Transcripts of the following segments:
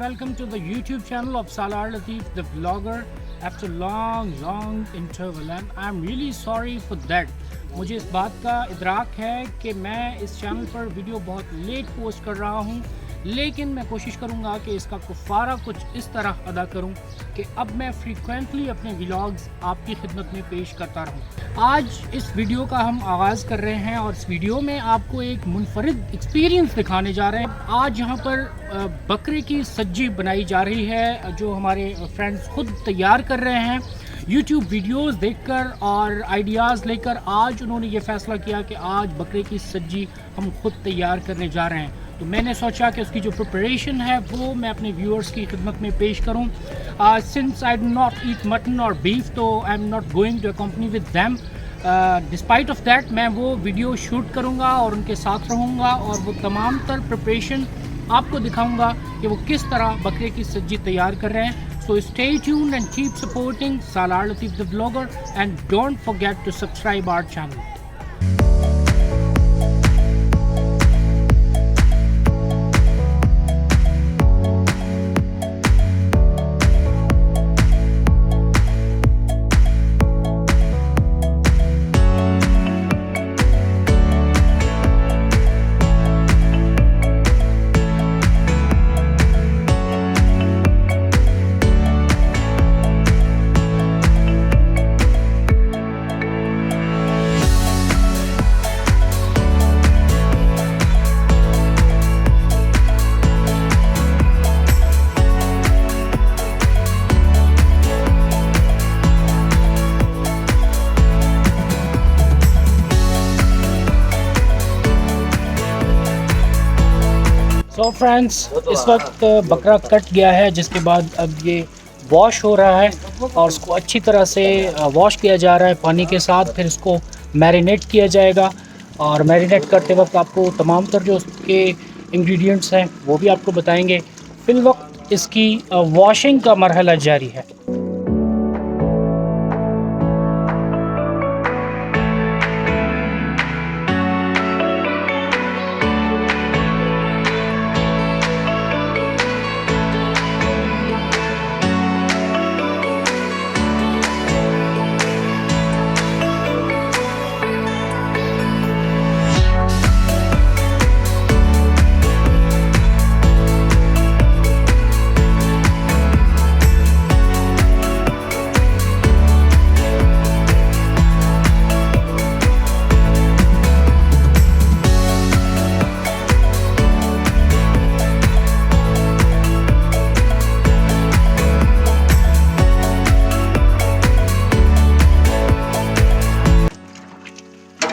welcome to the YouTube channel of Salar Latif, the vlogger. After long interval, and I'm really sorry for that. मुझे इस बात का इदराक है कि मैं इस चैनल पर वीडियो बहुत लेट पोस्ट कर रहा हूँ, लेकिन मैं कोशिश करूँगा कि इसका कुफारा कुछ इस तरह अदा करूँ कि अब मैं फ्रीक्वेंटली अपने व्लॉग्स आपकी खिदमत में पेश करता रहूँ। आज इस वीडियो का हम आगाज़ कर रहे हैं और इस वीडियो में आपको एक मुनफरिद एक्सपीरियंस दिखाने जा रहे हैं। आज यहाँ पर बकरे की सज्जी बनाई जा रही है, जो हमारे फ्रेंड्स खुद तैयार कर रहे हैं YouTube वीडियोस देखकर और आइडियाज़ लेकर। आज उन्होंने ये फ़ैसला किया कि आज बकरे की सज्जी हम खुद तैयार करने जा रहे हैं, तो मैंने सोचा कि उसकी जो प्रिपरेशन है वो मैं अपने व्यूअर्स की खिदमत में पेश करूं। Since I do not eat mutton और बीफ, तो I am not going to accompany with them. Despite of that मैं वो वीडियो शूट करूंगा और उनके साथ रहूंगा और वो तमाम तर प्रिपरेशन आपको दिखाऊंगा कि वो किस तरह बकरे की सब्जी तैयार कर रहे हैं। So stay tuned and keep supporting Salar Latif the vlogger, and don't forget to subscribe our channel. तो फ्रेंड्स, इस वक्त बकरा कट गया है, जिसके बाद अब ये वॉश हो रहा है और उसको अच्छी तरह से वॉश किया जा रहा है पानी के साथ। फिर इसको मैरिनेट किया जाएगा और मैरिनेट करते वक्त आपको तमाम तर जो उसके इंग्रेडिएंट्स हैं वो भी आपको बताएंगे। फिल वक्त इसकी वॉशिंग का मरहला जारी है।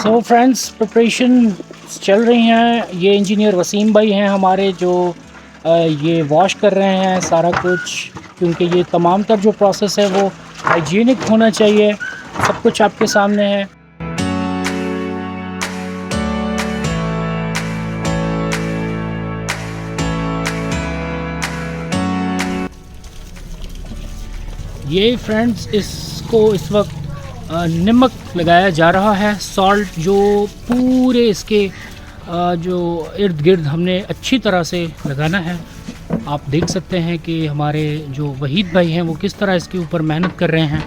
सो फ्रेंड्स, प्रिपरेशन चल रही हैं। ये इंजीनियर वसीम भाई हैं हमारे, जो ये वॉश कर रहे हैं सारा कुछ, क्योंकि ये तमाम तर जो प्रोसेस है वो हाइजीनिक होना चाहिए। सब कुछ आपके सामने है। ये फ्रेंड्स, इसको इस वक्त नमक लगाया जा रहा है, सॉल्ट, जो पूरे इसके जो इर्द गिर्द हमने अच्छी तरह से लगाना है। आप देख सकते हैं कि हमारे जो वहीद भाई हैं वो किस तरह इसके ऊपर मेहनत कर रहे हैं।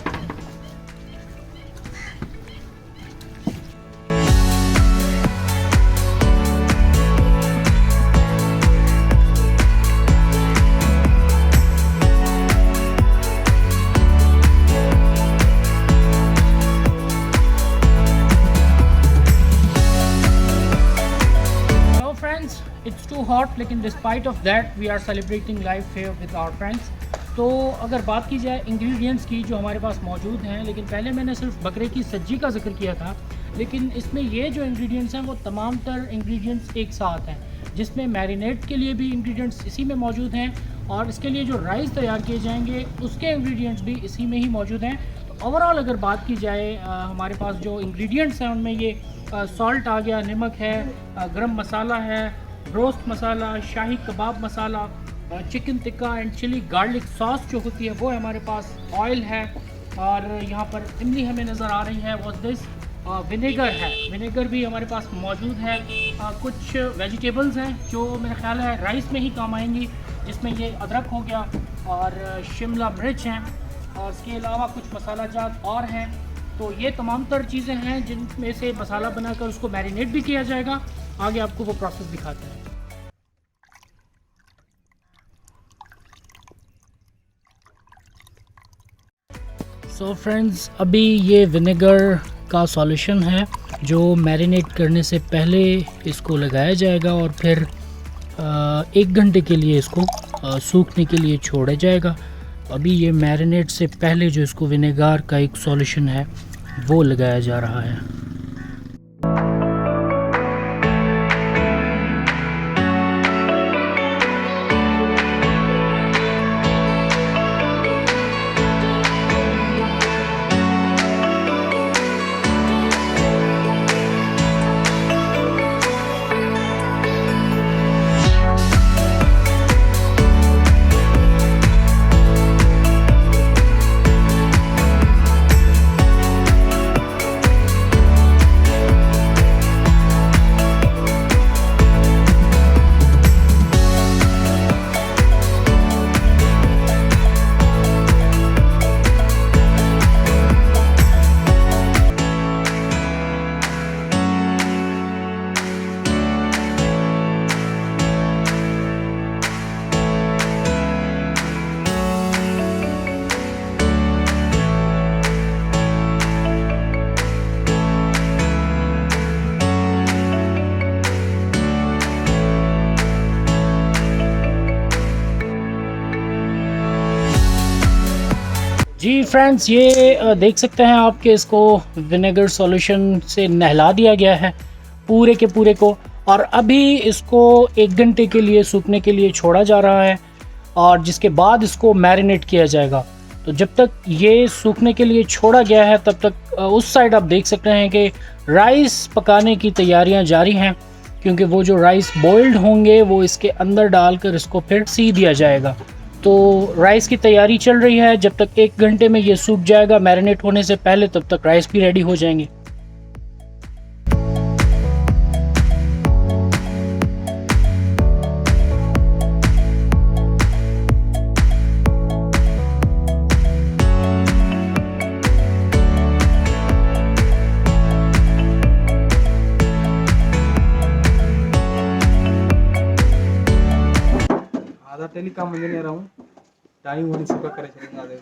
It's too hot, लेकिन despite of that we are celebrating life here with our friends. तो अगर बात की जाए इंग्रेडिएंट्स की जो हमारे पास मौजूद हैं, लेकिन पहले मैंने सिर्फ बकरे की सब्जी का जिक्र किया था, लेकिन इसमें ये जो इंग्रेडिएंट्स हैं वो तमाम तर इंग्रेडिएंट्स एक साथ हैं, जिसमें मैरिनेट के लिए भी इंग्रेडिएंट्स इसी में मौजूद हैं और इसके लिए जो राइस तैयार किए जाएंगे उसके इंग्रेडिएंट्स भी इसी में ही मौजूद हैं। तो ओवरऑल अगर बात की जाए हमारे पास जो इंग्रेडिएंट्स हैं उनमें ये सॉल्ट आ गया, नमक है, गरम मसाला है, roast masala, shahi kebab masala, chicken tikka and chilli garlic sauce जो होती है वो है हमारे पास, ऑयल है और यहाँ पर इमली हमें नज़र आ रही है। व्हाट दिस, विनेगर है, विनेगर भी हमारे पास मौजूद है। कुछ वेजिटेबल्स हैं जो मेरा ख्याल है राइस में ही काम आएंगी, जिसमें ये अदरक हो गया और शिमला मिर्च हैं, और इसके अलावा कुछ मसाला जात और हैं। तो ये तमाम तर चीज़ें हैं जिनमें से मसाला बनाकर उसको मैरिनेट भी किया जाएगा। आगे आपको वो प्रोसेस दिखाते हैं। सो फ्रेंड्स, अभी ये विनेगर का सॉल्यूशन है जो मैरिनेट करने से पहले इसको लगाया जाएगा और फिर 1 घंटे के लिए इसको सूखने के लिए छोड़ा जाएगा। अभी ये मैरिनेट से पहले जो इसको विनेगर का एक सॉल्यूशन है वो लगाया जा रहा है। जी फ्रेंड्स, ये देख सकते हैं आप कि इसको विनेगर सॉल्यूशन से नहला दिया गया है पूरे के पूरे को, और अभी इसको 1 घंटे के लिए सूखने के लिए छोड़ा जा रहा है, और जिसके बाद इसको मैरिनेट किया जाएगा। तो जब तक ये सूखने के लिए छोड़ा गया है तब तक उस साइड आप देख सकते हैं कि राइस पकाने की तैयारियां जारी हैं, क्योंकि वो जो राइस बॉइल्ड होंगे वो इसके अंदर डालकर इसको फिर सी दिया जाएगा। तो राइस की तैयारी चल रही है। जब तक 1 घंटे में ये सूख जाएगा मैरिनेट होने से पहले, तब तक राइस भी रेडी हो जाएंगे। टेलीकॉम इंजीनियर हूँ, टाइम होने से करे चलेंगे।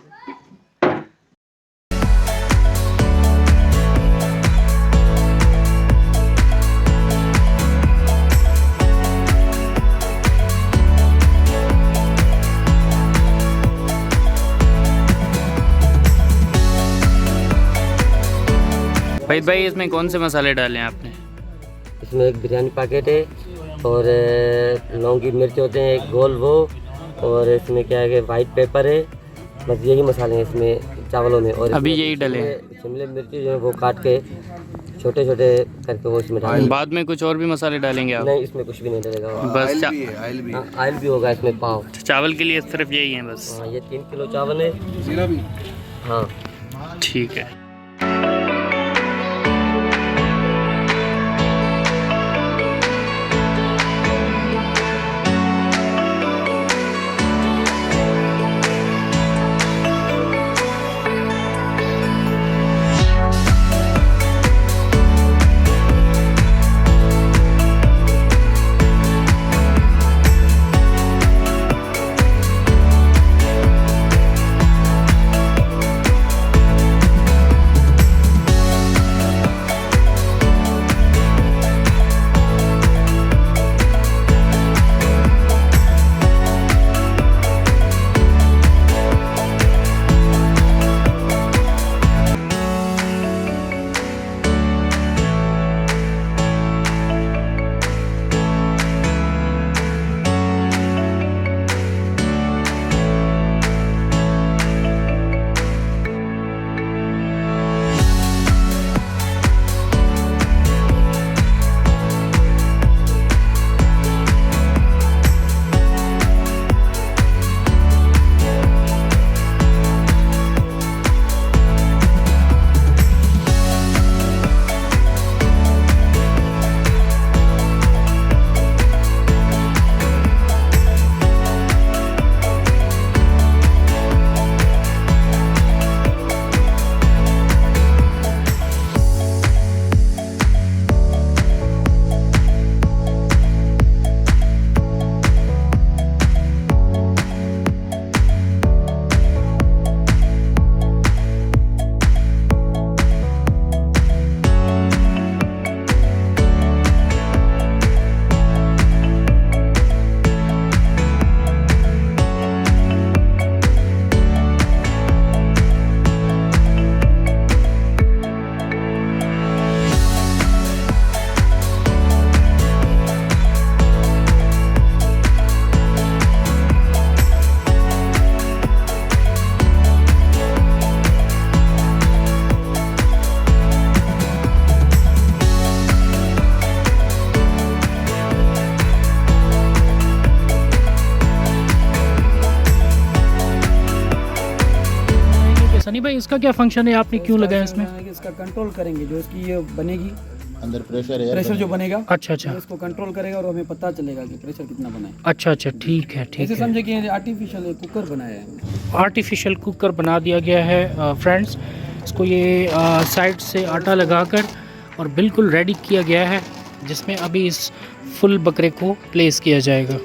फहीद भाई, इसमें कौन से मसाले डाले हैं आपने? इसमें एक बिरयानी पैकेट है और लौंगी मिर्च होते हैं, एक गोल वो, और इसमें क्या है कि वाइट पेपर है। बस यही मसाले हैं इसमें चावलों में। और अभी यही डले हैं। शिमला मिर्ची जो है वो काट के छोटे छोटे करके वो इसमें डालेंगे। बाद में कुछ और भी मसाले डालेंगे आप? नहीं, इसमें कुछ भी नहीं डलेगा। बस आयल भी होगा इसमें पाव। चावल के लिए सिर्फ यही है बस? हाँ, ये 3 किलो चावल है। हाँ ठीक है। इसका क्या फंक्शन है, आपने क्यों लगाया इसमें? इसका कंट्रोल करेंगे, जो इसकी ये बनेगी अंदर प्रेशर प्रेशर जो बनेगा, अच्छा अच्छा तो इसको कंट्रोल करेगा और हमें पता चलेगा कि प्रेशर कितना बना है। अच्छा अच्छा, ठीक है ठीक ऐसे है। समझे कि आर्टिफिशियल कुकर बनाया है। आर्टिफिशियल कुकर बना दिया गया है फ्रेंड्स। इसको ये साइड से आटा लगाकर और बिल्कुल रेडी किया गया है, जिसमें अभी इस फुल बकरे को प्लेस किया जाएगा।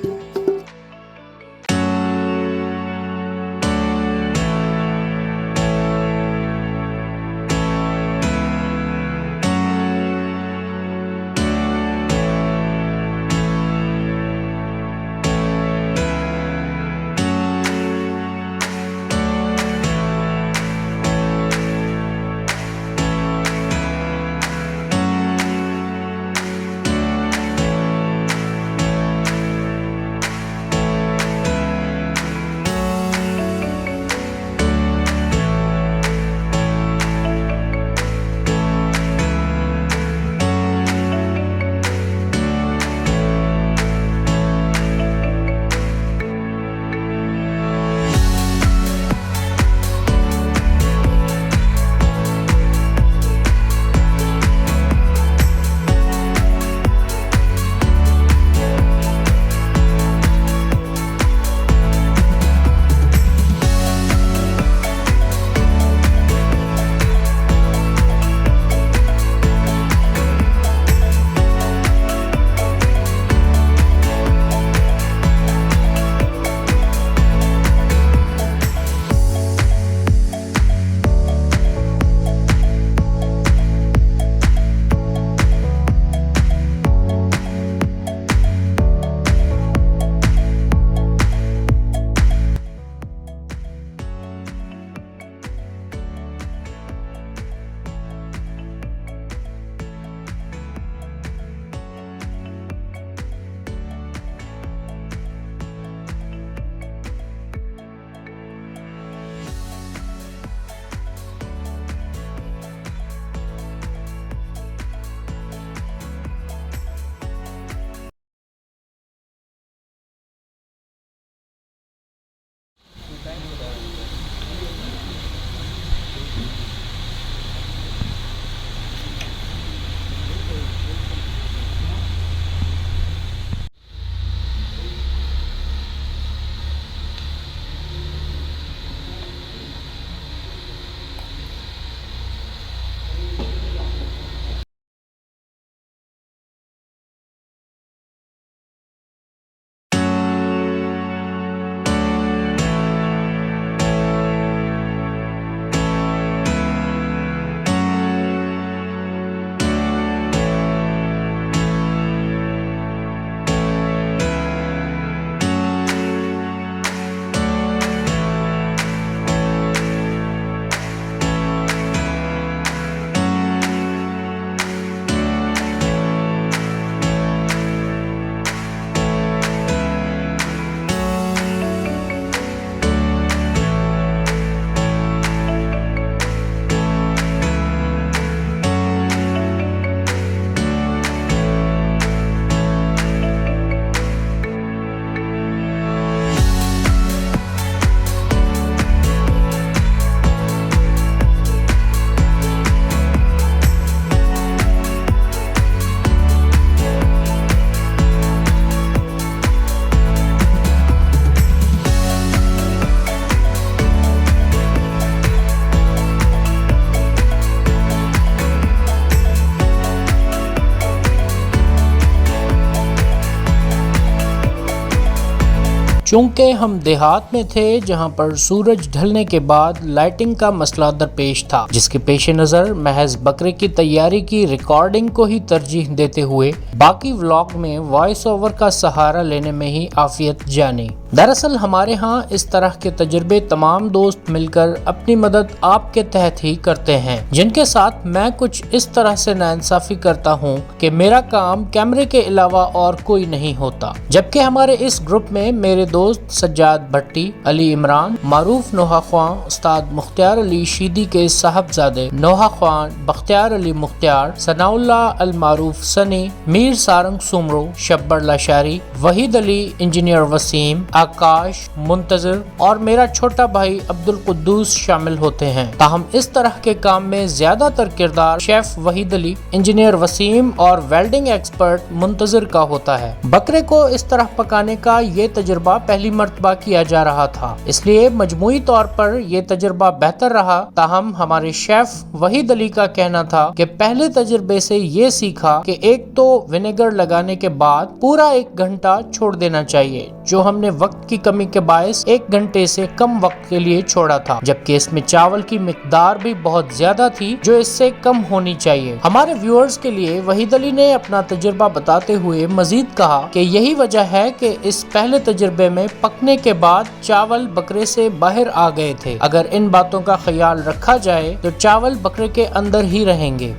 चूँकि हम देहात में थे जहाँ पर सूरज ढलने के बाद लाइटिंग का मसला दरपेश था, जिसके पेश नज़र महज बकरे की तैयारी की रिकॉर्डिंग को ही तरजीह देते हुए बाकी व्लॉग में वॉइस ओवर का सहारा लेने में ही आफियत जानी। दरअसल हमारे यहाँ इस तरह के तजुर्बे तमाम दोस्त मिलकर अपनी मदद आपके तहत ही करते हैं, जिनके साथ मैं कुछ इस तरह से नाइंसाफी करता हूँ कि मेरा काम कैमरे के अलावा और कोई नहीं होता। जबकि हमारे इस ग्रुप में मेरे दोस्त सज्जाद भट्टी, अली इमरान, मारूफ नोहा ख्वान, उस्ताद मुख्तियार अली शीदी के साहबजादे नोहा ख्वान, बख्तियार अली मुख्तियार, सनाउल्लाह अल मारूफ सनी, मीर सारंग सुमरो, शब्बर लाशारी, वहीद अली, इंजीनियर वसीम, आकाश, मुंतजिर और मेरा छोटा भाई अब्दुल कुद्दूस शामिल होते हैं। ताहम इस तरह के काम में ज्यादातर किरदार शेफ वहीद अली, इंजीनियर वसीम और वेल्डिंग एक्सपर्ट मुंतजिर का होता है। बकरे को इस तरह पकाने का ये तजुर्बा पहली मर्तबा किया जा रहा था, इसलिए मजमूई तौर पर ये तजुर्बा बेहतर रहा। ताहम हमारे शेफ वहीद अली का कहना था कि पहले तजुर्बे से ये सीखा कि एक तो विनेगर लगाने के बाद पूरा 1 घंटा छोड़ देना चाहिए, जो हमने वक्त की कमी के बायस 1 घंटे से कम वक्त के लिए छोड़ा था, जबकि इसमें चावल की मिकदार भी बहुत ज्यादा थी जो इससे कम होनी चाहिए। हमारे व्यूअर्स के लिए वहीद अली ने अपना तजुर्बा बताते हुए मजीद कहा कि यही वजह है कि इस पहले तजुर्बे में पकने के बाद चावल बकरे से बाहर आ गए थे। अगर इन बातों का ख्याल रखा जाए तो चावल बकरे के अंदर ही रहेंगे।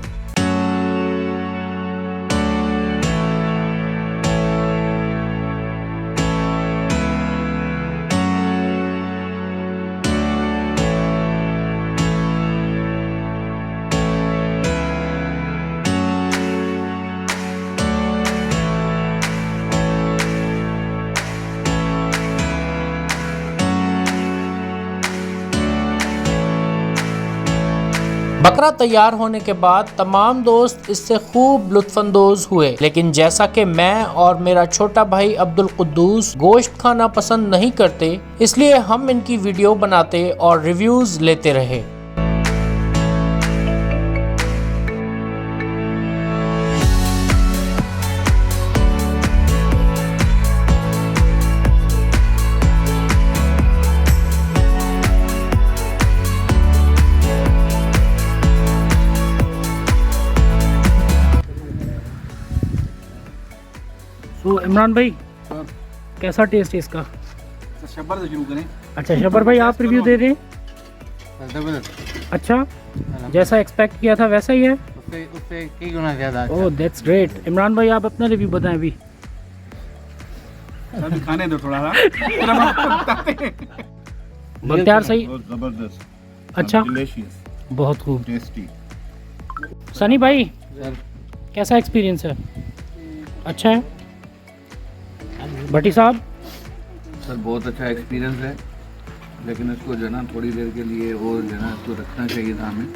बकरा तैयार होने के बाद तमाम दोस्त इससे खूब लुत्फानंदोज हुए, लेकिन जैसा कि मैं और मेरा छोटा भाई अब्दुल कुद्दूस गोश्त खाना पसंद नहीं करते, इसलिए हम इनकी वीडियो बनाते और रिव्यूज लेते रहे। तो इमरान भाई कैसा टेस्ट है इसका? शब्बर से शुरू करें। अच्छा शब्बर भाई आप रिव्यू दे दें। अच्छा जैसा एक्सपेक्ट किया था वैसा ही है? उससे कई गुना ज़्यादा। Oh that's great. इमरान भाई आप अपना रिव्यू बताएं अभी। अभी खाने दो थोड़ा सा। बख्तियार सही? जबरदस्त। अच्छा डिलीशियस, बहुत खूब। टेस्टी। सनी भाई कैसा एक्सपीरियंस है? अच्छा है। भट्टी साहब? सर बहुत अच्छा एक्सपीरियंस है, लेकिन इसको जो है ना थोड़ी देर के लिए और जो है ना इसको रखना चाहिए था हमें।